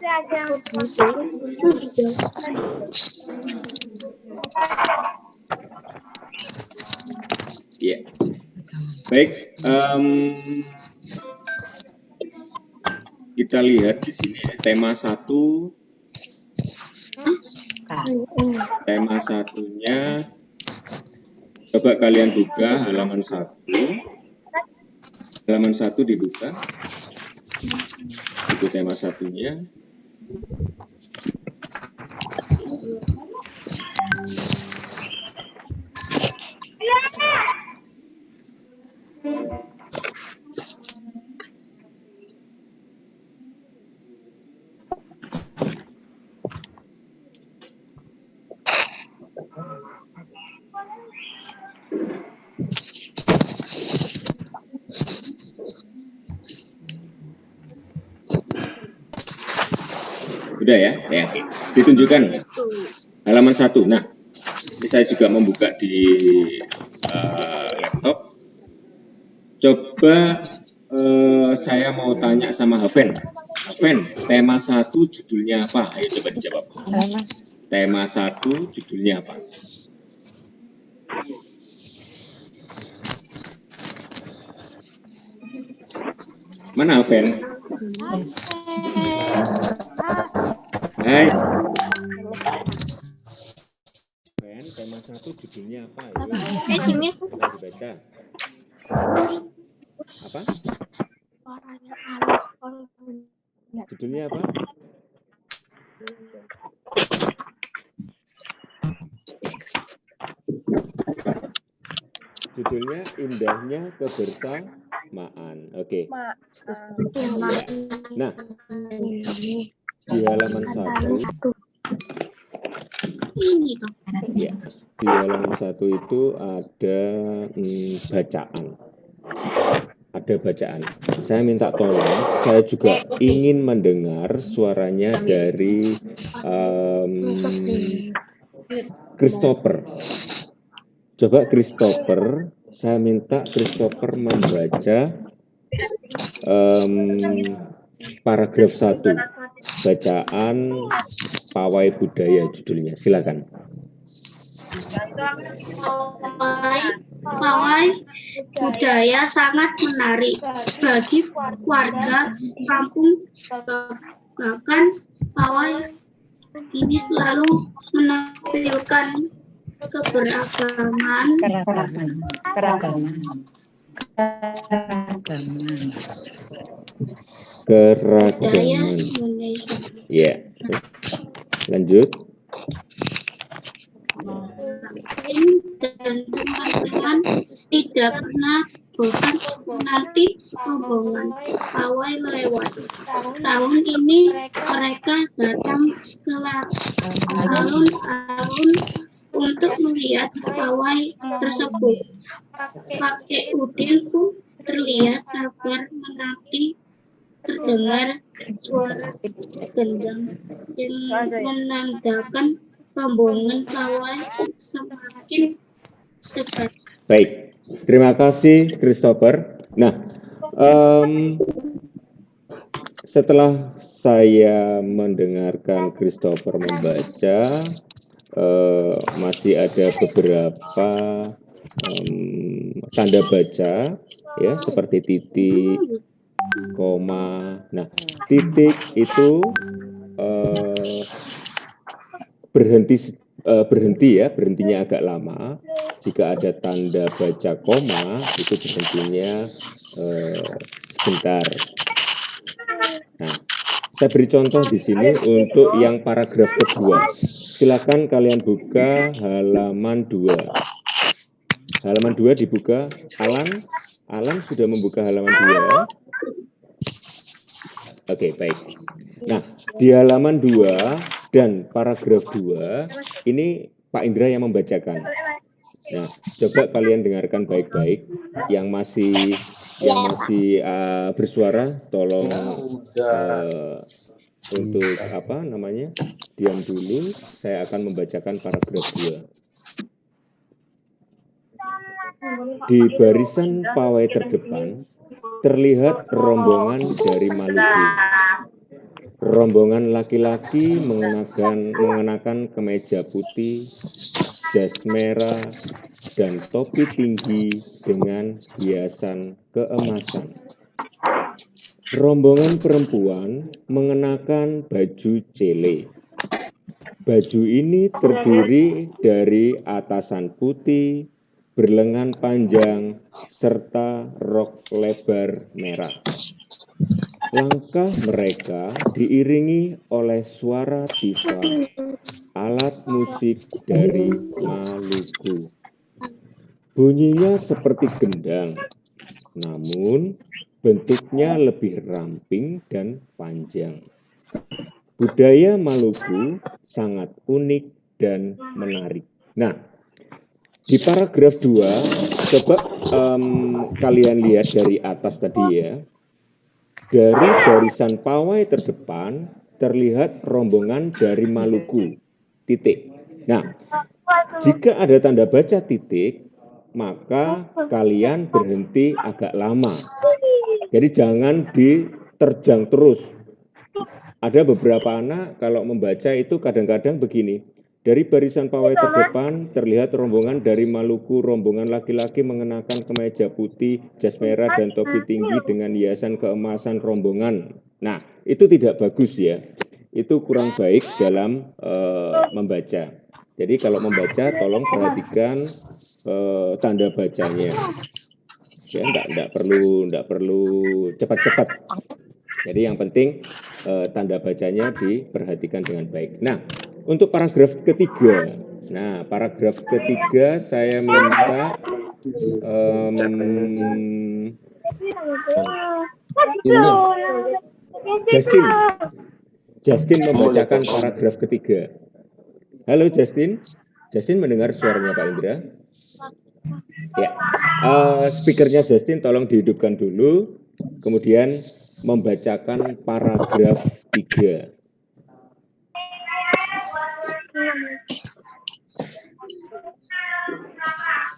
Ya, baik. Kita lihat di sini tema satunya. Coba kalian buka halaman 1. Halaman 1 dibuka. Itu tema satunya. Udah ya? Ya. Ditunjukkan halaman 1. Nah, ini saya juga membuka di laptop. Coba saya mau tanya sama Haven. Haven, tema 1 judulnya apa? Ayo coba dijawab. Tema 1 judulnya apa? Mana Haven? Hai. Haven, tema 1 judulnya apa? Ini dibaca. Apa? Judulnya apa? Judulnya Indahnya Kebersamaan. Oke. Ya. Nah, di halaman 1. Ya, di halaman 1 itu ada bacaan. Ada bacaan. Saya minta tolong, saya juga ingin mendengar suaranya dari Christopher. Coba Christopher, saya minta Christopher membaca paragraf 1, bacaan Pawai Budaya judulnya. Silakan. Pawai budaya sangat menarik bagi warga kampung, bahkan pawai ini selalu menampilkan keragaman budaya Indonesia. Ya, lanjut. Dan teman-teman tidak pernah bosan menanti rombongan pawai lewat. Tahun ini mereka datang ke alun-alun untuk melihat pawai tersebut. Kakek Udin pun terlihat sabar menanti terdengar suara gendang yang menandakan rombongan pawai semakin dekat. Baik, terima kasih Christopher. Nah, setelah saya mendengarkan Christopher membaca, masih ada beberapa tanda baca, ya, seperti titik, koma. Nah, titik itu berhentinya agak lama. Jika ada tanda baca koma, itu berhentinya sebentar. Nah, saya beri contoh di sini untuk yang paragraf kedua. Silakan kalian buka halaman 2. Halaman 2 dibuka. Alan sudah membuka halaman 2. Oke, baik. Nah, di halaman 2 dan paragraf 2 ini Pak Indra yang membacakan. Nah, coba kalian dengarkan baik-baik. Yang masih bersuara, tolong untuk diam dulu. Saya akan membacakan paragraf 2. Di barisan pawai terdepan terlihat rombongan dari Maluku. Rombongan laki-laki mengenakan kemeja putih, jas merah, dan topi tinggi dengan hiasan keemasan. Rombongan perempuan mengenakan baju cele. Baju ini terdiri dari atasan putih, berlengan panjang, serta rok lebar merah. Langkah mereka diiringi oleh suara tifa, alat musik dari Maluku. Bunyinya seperti gendang, namun bentuknya lebih ramping dan panjang. Budaya Maluku sangat unik dan menarik. Nah, di paragraf 2, coba kalian lihat dari atas tadi ya. Dari barisan pawai terdepan terlihat rombongan dari Maluku, titik. Nah, jika ada tanda baca titik, maka kalian berhenti agak lama. Jadi jangan diterjang terus. Ada beberapa anak kalau membaca itu kadang-kadang begini. Dari barisan pawai terdepan terlihat rombongan dari Maluku, rombongan laki-laki mengenakan kemeja putih, jas merah, dan topi tinggi dengan hiasan keemasan rombongan. Nah, itu tidak bagus ya. Itu kurang baik dalam membaca. Jadi kalau membaca tolong perhatikan tanda bacanya. Ya, enggak perlu cepat-cepat. Jadi yang penting tanda bacanya diperhatikan dengan baik. Nah, untuk paragraf ketiga. Nah, paragraf ketiga saya minta Justin membacakan paragraf ketiga. Halo Justin. Justin mendengar suaranya Pak Indra? Ya. Speakernya Justin tolong dihidupkan dulu. Kemudian membacakan paragraf 3.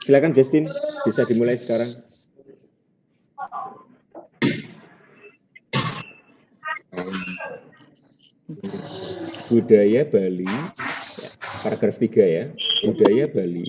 Silakan Justin, bisa dimulai sekarang. Budaya Bali, ya, paragraf 3 ya. Budaya Bali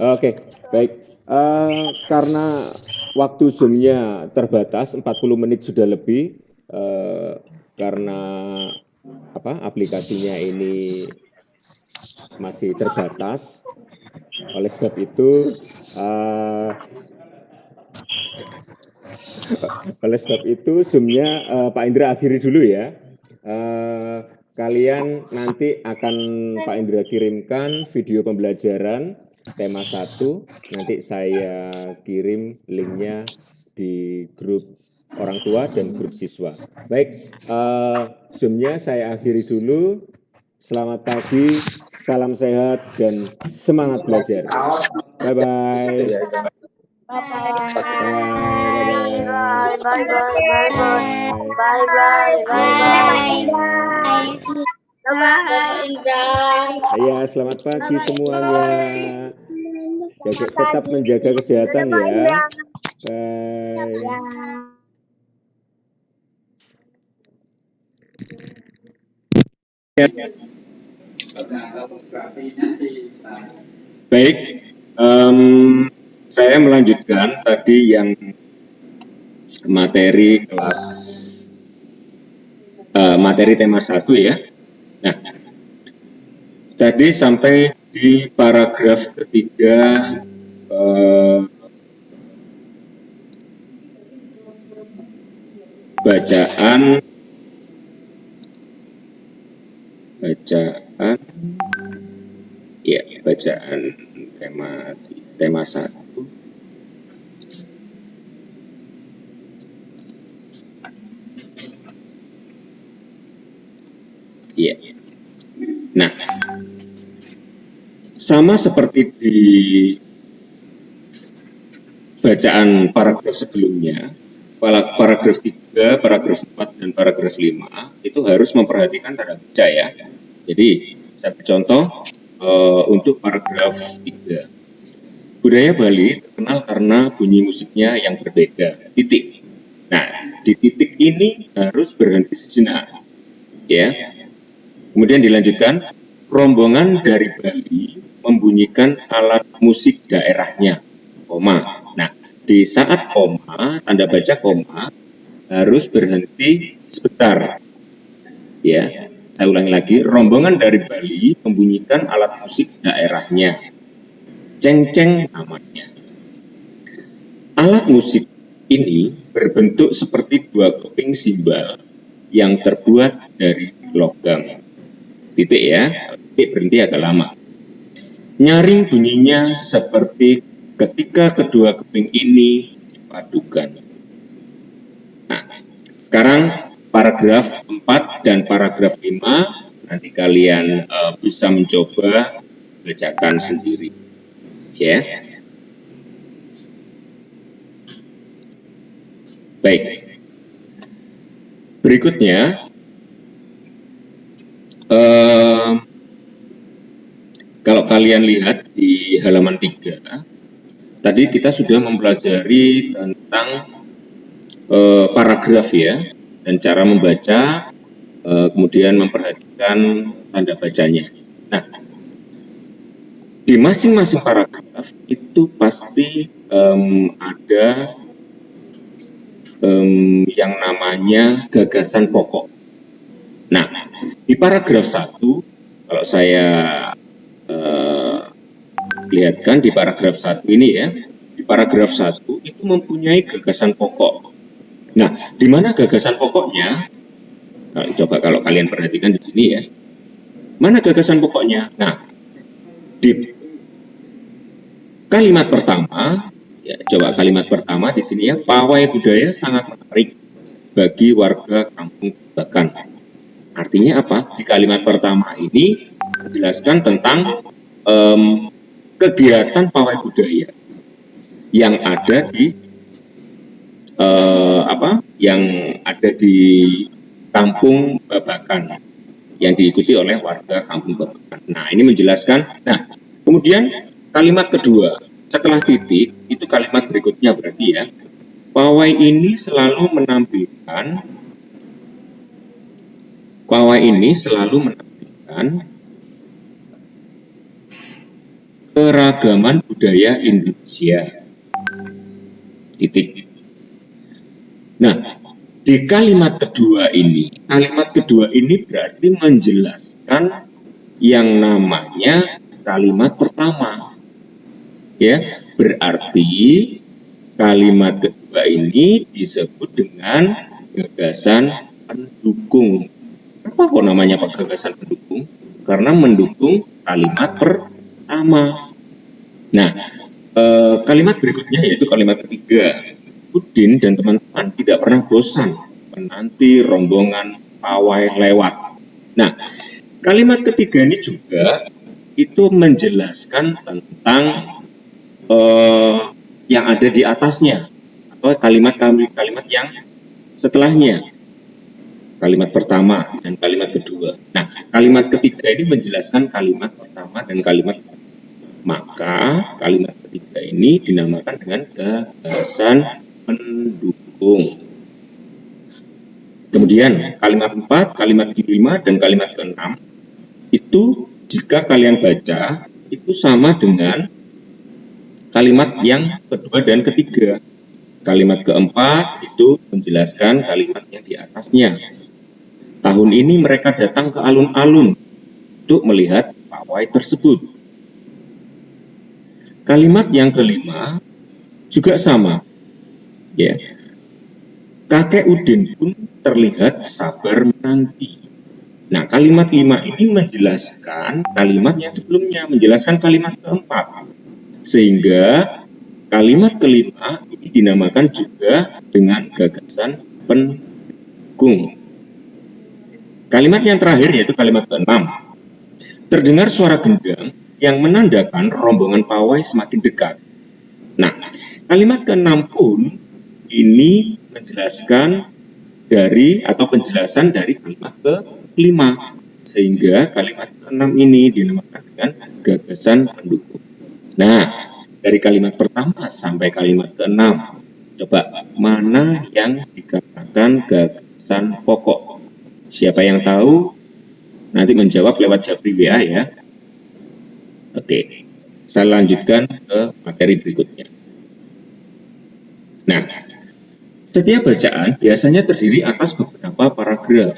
Oke, baik. Karena waktu Zoom-nya terbatas, 40 menit sudah lebih, karena aplikasinya ini masih terbatas. Oleh sebab itu, Zoom-nya Pak Indra akhiri dulu ya. Kalian nanti akan Pak Indra kirimkan video pembelajaran tema 1, nanti saya kirim linknya di grup orang tua dan grup siswa. Baik, Zoom-nya saya akhiri dulu. Selamat pagi, salam sehat, dan semangat belajar. Bye-bye. Ya, selamat pagi semuanya. Tetap menjaga kesehatan ya. Bye. Baik, saya melanjutkan tadi yang materi kelas materi tema 1 ya. Nah, tadi sampai di paragraf ketiga bacaan tema 1. Ya. Nah, Sama seperti di bacaan paragraf sebelumnya, paragraf 3, paragraf 4, dan paragraf 5 itu harus memperhatikan tanda baca ya. Jadi, saya contoh untuk paragraf 3. Budaya Bali terkenal karena bunyi musiknya yang berbeda. Titik. Nah, di titik ini harus berhenti sejenak. Ya. Kemudian dilanjutkan, rombongan dari Bali membunyikan alat musik daerahnya. Koma. Nah, di saat koma, tanda baca koma harus berhenti sebentar. Ya, saya ulangi lagi, rombongan dari Bali membunyikan alat musik daerahnya. Ceng-ceng namanya. Alat musik ini berbentuk seperti dua keping simbal yang terbuat dari logam. Titik ya, titik berhenti agak lama. Nyaring bunyinya seperti ketika kedua keping ini dipadukan. Nah, sekarang paragraf 4 dan paragraf 5 nanti kalian bisa mencoba bacakan sendiri. Ya. Baik. Berikutnya kalau kalian lihat di halaman 3, tadi kita sudah mempelajari tentang paragraf ya, dan cara membaca, kemudian memperhatikan tanda bacanya. Nah, di masing-masing paragraf itu pasti ada yang namanya gagasan pokok. Nah, di paragraf 1, kalau saya lihatkan di paragraf 1 ini ya, di paragraf 1 itu mempunyai gagasan pokok. Nah, di mana gagasan pokoknya? Coba kalau kalian perhatikan di sini ya, mana gagasan pokoknya? Nah, di kalimat pertama, ya, coba kalimat pertama di sini ya, pawai budaya sangat menarik bagi warga Kampung Babakan. Artinya apa? Di kalimat pertama ini menjelaskan tentang kegiatan pawai budaya yang ada di yang ada di Kampung Babakan yang diikuti oleh warga Kampung Babakan. Nah, ini menjelaskan. Nah, kemudian kalimat kedua setelah titik itu kalimat berikutnya berarti ya, pawai ini selalu menampilkan keragaman budaya Indonesia. Titik. Nah, di kalimat kedua ini berarti menjelaskan yang namanya kalimat pertama. Ya, berarti kalimat kedua ini disebut dengan gagasan pendukung. Apa kok namanya gagasan pendukung? Karena mendukung kalimat pertama. Nah, kalimat berikutnya yaitu kalimat ketiga. Udin dan teman-teman tidak pernah bosan menanti rombongan pawai lewat. Nah, kalimat ketiga ini juga itu menjelaskan tentang yang ada di atasnya atau kalimat-kalimat yang setelahnya. Kalimat pertama dan kalimat kedua. Nah, kalimat ketiga ini menjelaskan kalimat pertama dan kalimat kedua. Maka kalimat ketiga ini dinamakan dengan gagasan pendukung. Kemudian kalimat 4, kalimat kelima, dan kalimat ke-6 itu jika kalian baca itu sama dengan kalimat yang kedua dan ketiga. Kalimat keempat itu menjelaskan kalimat yang di atasnya. Tahun ini mereka datang ke alun-alun untuk melihat pawai tersebut. Kalimat yang kelima juga sama. Ya. Kakek Udin pun terlihat sabar menanti. Nah, kalimat 5 ini menjelaskan kalimat yang sebelumnya, menjelaskan kalimat keempat. Sehingga kalimat kelima ini dinamakan juga dengan gagasan pendukung. Kalimat yang terakhir yaitu kalimat ke-6. Terdengar suara gendang yang menandakan rombongan pawai semakin dekat. Nah, kalimat ke-6 pun ini menjelaskan dari atau penjelasan dari kalimat ke-5, sehingga kalimat ke-6 ini dinamakan dengan gagasan pendukung. Nah, dari kalimat pertama sampai kalimat ke-6, coba mana yang dikatakan gagasan pokok? Siapa yang tahu? Nanti menjawab lewat japri WA ya. Oke, saya lanjutkan ke materi berikutnya. Nah, setiap bacaan biasanya terdiri atas beberapa paragraf.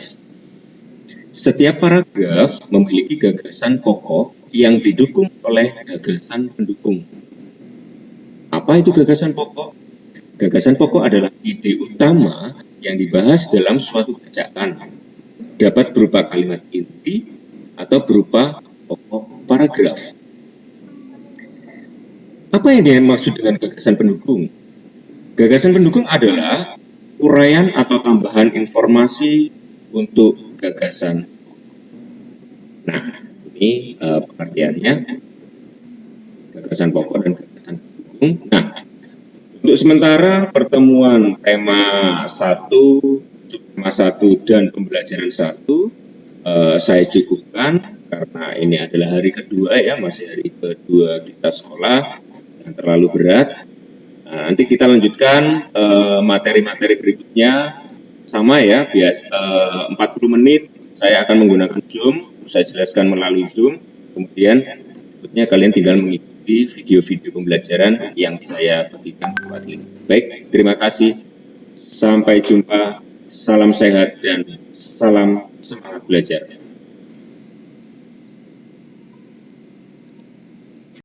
Setiap paragraf memiliki gagasan pokok yang didukung oleh gagasan pendukung. Apa itu gagasan pokok? Gagasan pokok adalah ide utama yang dibahas dalam suatu bacaan. Dapat berupa kalimat inti atau berupa pokok paragraf. Apa yang dimaksud dengan gagasan pendukung? Gagasan pendukung adalah uraian atau tambahan informasi untuk gagasan. Nah, ini pengertiannya gagasan pokok dan gagasan pendukung. Nah, untuk sementara pertemuan tema 1 dan pembelajaran 1 saya cukupkan karena ini adalah hari kedua ya, masih hari kedua kita sekolah yang terlalu berat. Nah, nanti kita lanjutkan materi-materi berikutnya sama ya, 40 menit saya akan menggunakan Zoom, saya jelaskan melalui Zoom, kemudian berikutnya kalian tinggal mengikuti video-video pembelajaran yang saya berikan lewat link. Baik, terima kasih, sampai jumpa, salam sehat dan salam semangat belajar.